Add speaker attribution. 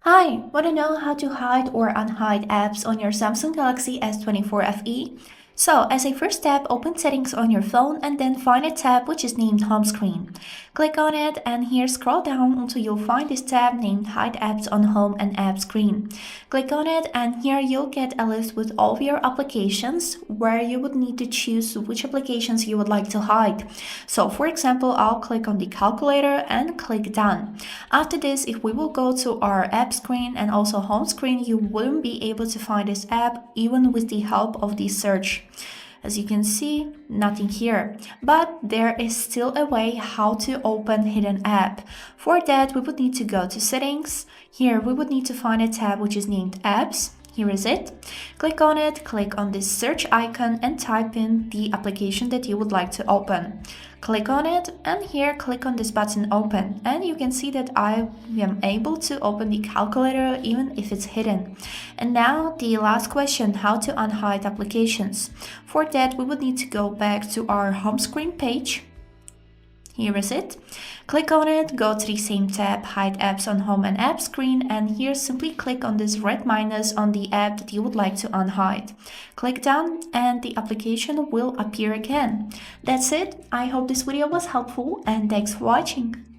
Speaker 1: Hi, want to know how to hide or unhide apps on your Samsung Galaxy S24 FE? So, as a first step, open settings on your phone and then find a tab which is named home screen. Click on it and here scroll down until you'll find this tab named hide apps on home and app screen. Click on it and here you'll get a list with all of your applications where you would need to choose which applications you would like to hide. So for example, I'll click on the calculator and click done. After this, if we will go to our app screen and also home screen, you wouldn't be able to find this app even with the help of the search. As you can see, nothing here, but there is still a way how to open hidden app. For that, we would need to go to settings. Here we would need to find a tab which is named apps. Here is it. Click on it, click on this search icon and type in the application that you would like to open. Click on it and here click on this button open and you can see that I am able to open the calculator even if it's hidden. And now the last question, how to unhide applications. For that we would need to go back to our home screen page. Here is it. Click on it, go to the same tab, hide apps on home and app screen, and here simply click on this red minus on the app that you would like to unhide. Click down and the application will appear again. That's it. I hope this video was helpful and thanks for watching.